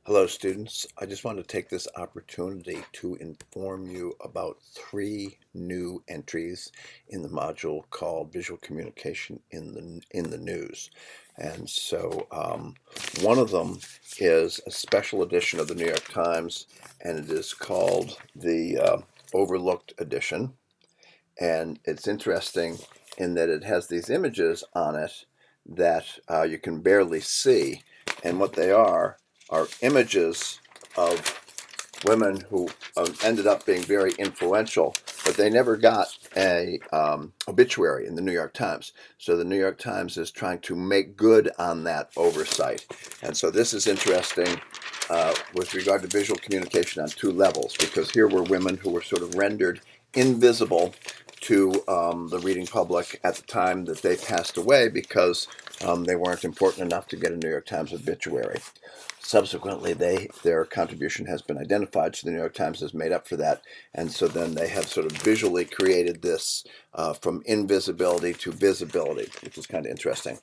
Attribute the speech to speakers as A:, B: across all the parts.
A: Hello, students. I just want to take this opportunity to inform you about three new entries in the module called Visual Communication in the News. And so one of them is a special edition of the New York Times, and it is called the Overlooked Edition. And it's interesting in that it has these images on it that you can barely see. And what they are images of women who ended up being very influential, but they never got a obituary in the New York Times. So the New York Times is trying to make good on that oversight. And so this is interesting with regard to visual communication on two levels, because here were women who were sort of rendered invisible to the reading public at the time that they passed away because they weren't important enough to get a New York Times obituary. Subsequently, their contribution has been identified, so the New York Times has made up for that, and so then they have sort of visually created this from invisibility to visibility, which is kind of interesting.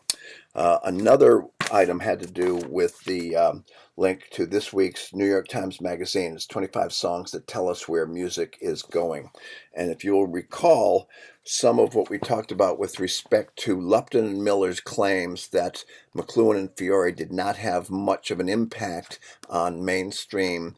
A: Another item had to do with the link to this week's New York Times Magazine. It's 25 songs that tell us where music is going. And if you'll recall, some of what we talked about with respect to Lupton and Miller's claims that McLuhan and Fiore did not have much of an impact on mainstream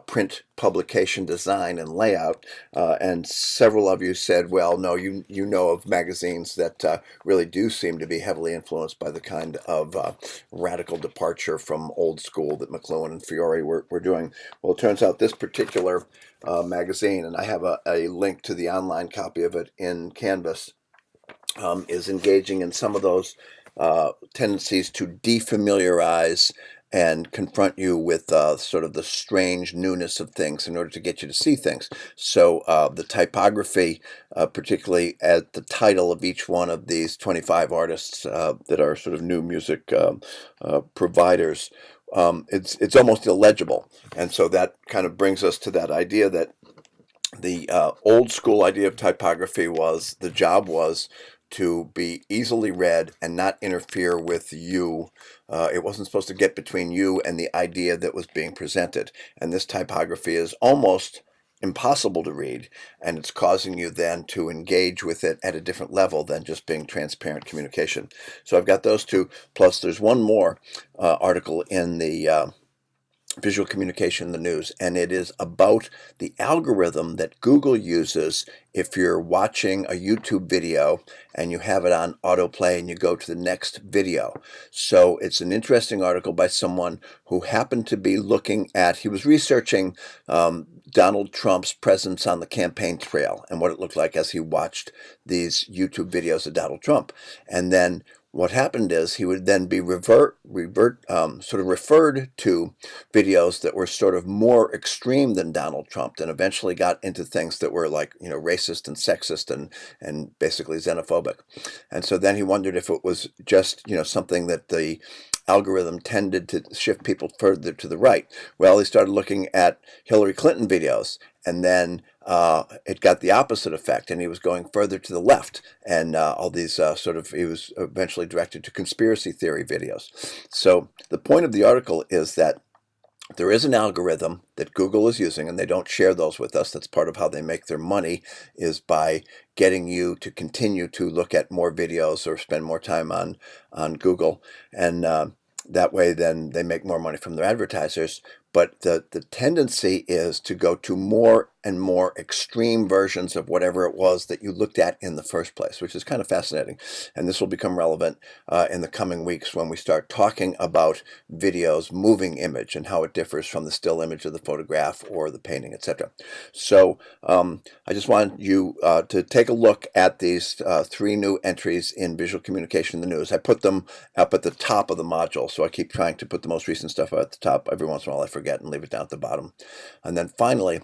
A: print publication design and layout. And several of you said, well, no, you know of magazines that really do seem to be heavily influenced by the kind of radical departure from old school that McLuhan and Fiore were doing. Well, it turns out this particular magazine, and I have a link to the online copy of it in Canvas, is engaging in some of those tendencies to defamiliarize and confront you with sort of the strange newness of things in order to get you to see things. So the typography, particularly at the title of each one of these 25 artists that are sort of new music providers, it's almost illegible. And so that kind of brings us to that idea that the old school idea of typography was the job was to be easily read and not interfere with you. It wasn't supposed to get between you and the idea that was being presented. And this typography is almost impossible to read, and it's causing you then to engage with it at a different level than just being transparent communication. So I've got those two, plus there's one more article in the Visual Communication in the News, and it is about the algorithm that Google uses if you're watching a YouTube video and you have it on autoplay and you go to the next video. So it's an interesting article by someone who happened to be looking at, he was researching Donald Trump's presence on the campaign trail and what it looked like as he watched these YouTube videos of Donald Trump. And then what happened is he would then be sort of referred to videos that were sort of more extreme than Donald Trump, and eventually got into things that were like, racist and sexist and basically xenophobic. And so then he wondered if it was just, something that the algorithm tended to shift people further to the right. Well, he started looking at Hillary Clinton videos, and then it got the opposite effect, and he was going further to the left, and all these he was eventually directed to conspiracy theory videos. So the point of the article is that there is an algorithm that Google is using, and they don't share those with us. That's part of how they make their money, is by getting you to continue to look at more videos or spend more time on Google. And that way, then they make more money from their advertisers. But the tendency is to go to more and more extreme versions of whatever it was that you looked at in the first place, which is kind of fascinating. And this will become relevant in the coming weeks when we start talking about videos, moving image, and how it differs from the still image of the photograph or the painting, etc. So I just want you to take a look at these three new entries in Visual Communication in the News. I put them up at the top of the module, so I keep trying to put the most recent stuff at the top. Every once in a while I forget and leave it down at the bottom. And then finally,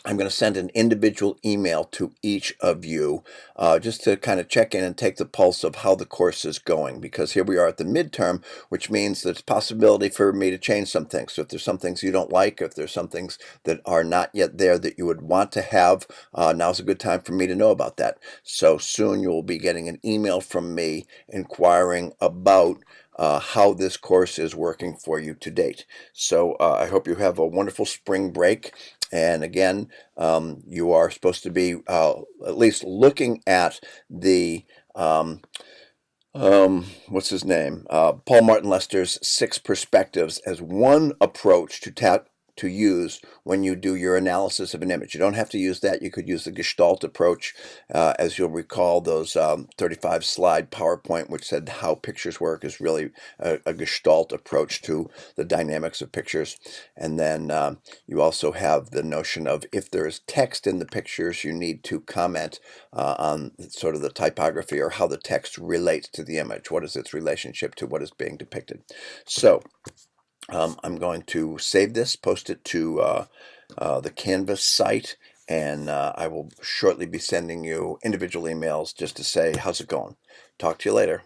A: I'm going to send an individual email to each of you just to kind of check in and take the pulse of how the course is going, because here we are at the midterm, which means there's possibility for me to change some things. So if there's some things you don't like, if there's some things that are not yet there that you would want to have, now's a good time for me to know about that. So soon you will be getting an email from me inquiring about how this course is working for you to date. So I hope you have a wonderful spring break. And again, you are supposed to be at least looking at the what's his name? Paul Martin Lester's Six Perspectives as one approach to use when you do your analysis of an image. You don't have to use that. You could use the Gestalt approach. As you'll recall, those 35 slide PowerPoint, which said how pictures work, is really a Gestalt approach to the dynamics of pictures. And then you also have the notion of if there is text in the pictures, you need to comment on sort of the typography or how the text relates to the image. What is its relationship to what is being depicted? So I'm going to save this, post it to the Canvas site, and I will shortly be sending you individual emails just to say, how's it going? Talk to you later.